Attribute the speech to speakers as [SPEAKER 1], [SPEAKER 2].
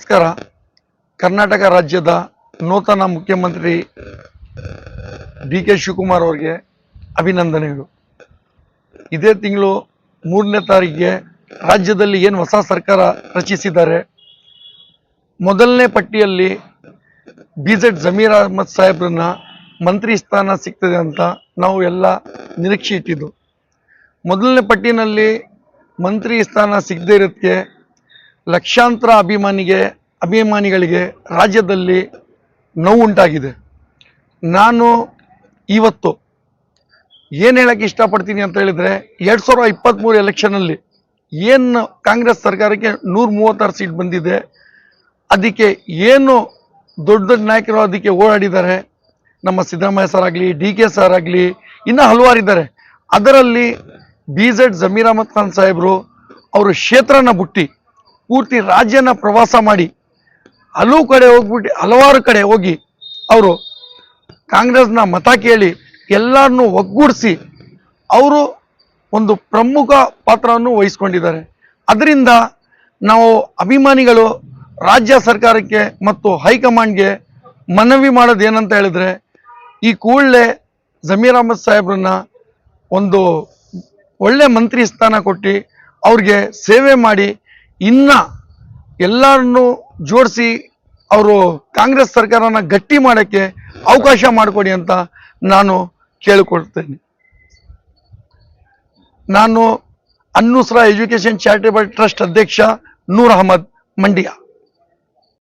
[SPEAKER 1] ನಮಸ್ಕಾರ. ಕರ್ನಾಟಕ ರಾಜ್ಯದ ನೂತನ ಮುಖ್ಯಮಂತ್ರಿ ಡಿ.ಕೆ. ಶಿವಕುಮಾರ್ ಅವರಿಗೆ ಅಭಿನಂದನೆಗಳು. ಇದೇ ತಿಂಗಳು 3ನೇ ತಾರೀಕಿಗೆ ರಾಜ್ಯದಲ್ಲಿ ಏನು ಹೊಸ ಸರ್ಕಾರ ರಚಿಸಿದ್ದಾರೆ, ಮೊದಲನೇ ಪಟ್ಟಿಯಲ್ಲಿ BZ ಜಮೀರ್ ಅಹಮದ್ ಸಾಹೇಬ್ರನ್ನ ಮಂತ್ರಿ ಸ್ಥಾನ ಸಿಗ್ತದೆ ಅಂತ ನಾವು ಎಲ್ಲ ನಿರೀಕ್ಷೆ ಇಟ್ಟಿದ್ದು. ಮೊದಲನೇ ಪಟ್ಟಿನಲ್ಲಿ ಮಂತ್ರಿ ಸ್ಥಾನ ಸಿಗದೇ ಇರೋದಕ್ಕೆ ಲಕ್ಷಾಂತರ ಅಭಿಮಾನಿಗಳಿಗೆ ರಾಜ್ಯದಲ್ಲಿ ನೋವುಂಟಾಗಿದೆ. ನಾನು ಇವತ್ತು ಏನು ಹೇಳಕ್ಕೆ ಇಷ್ಟಪಡ್ತೀನಿ ಅಂತ ಹೇಳಿದರೆ, 2023 ಎಲೆಕ್ಷನಲ್ಲಿ ಏನು ಕಾಂಗ್ರೆಸ್ ಸರ್ಕಾರಕ್ಕೆ 136 ಸೀಟ್ ಬಂದಿದೆ, ಅದಕ್ಕೆ ಏನು ದೊಡ್ಡ ದೊಡ್ಡ ನಾಯಕರು ಅದಕ್ಕೆ ಓಡಾಡಿದ್ದಾರೆ. ನಮ್ಮ ಸಿದ್ದರಾಮಯ್ಯ ಸರ್ ಆಗಲಿ, DK ಸರ್ ಆಗಲಿ, ಇನ್ನೂ ಹಲವಾರಿದ್ದಾರೆ. ಅದರಲ್ಲಿ BZ ಜಮೀರ್ ಅಹಮದ್ ಖಾನ್ ಸಾಹೇಬರು ಅವರು ಕ್ಷೇತ್ರನ ಬಿಟ್ಟು ಪೂರ್ತಿ ರಾಜ್ಯನ ಪ್ರವಾಸ ಮಾಡಿ ಹಲವಾರು ಕಡೆ ಹೋಗಿ ಅವರು ಕಾಂಗ್ರೆಸ್ನ ಮತ ಕೇಳಿ ಎಲ್ಲರನ್ನೂ ಒಗ್ಗೂಡಿಸಿ ಅವರು ಒಂದು ಪ್ರಮುಖ ಪಾತ್ರವನ್ನು ವಹಿಸ್ಕೊಂಡಿದ್ದಾರೆ. ಅದರಿಂದ ನಾವು ಅಭಿಮಾನಿಗಳು ರಾಜ್ಯ ಸರ್ಕಾರಕ್ಕೆ ಮತ್ತು ಹೈಕಮಾಂಡ್ಗೆ ಮನವಿ ಮಾಡೋದು ಏನಂತ ಹೇಳಿದ್ರೆ, ಈ ಕೂಡಲೇ ಜಮೀರ್ ಅಹಮದ್ ಸಾಹೇಬ್ರನ್ನ ಒಂದು ಒಳ್ಳೆ ಮಂತ್ರಿ ಸ್ಥಾನ ಕೊಟ್ಟು ಅವ್ರಿಗೆ ಸೇವೆ ಮಾಡಿ ಇನ್ನು ಎಲ್ಲರನ್ನೂ ಜೋಡಿಸಿ ಅವರು ಕಾಂಗ್ರೆಸ್ ಸರ್ಕಾರನ ಗಟ್ಟಿ ಮಾಡೋಕ್ಕೆ ಅವಕಾಶ ಮಾಡಿಕೊಡಿ ಅಂತ ನಾನು ಕೇಳಿಕೊಳ್ತೇನೆ. ನಾನು ಅನ್ನುಸ್ರಾ ಎಜುಕೇಷನ್ ಚಾರಿಟೇಬಲ್ ಟ್ರಸ್ಟ್ ಅಧ್ಯಕ್ಷ ನೂರ್ ಅಹಮದ್, ಮಂಡ್ಯ.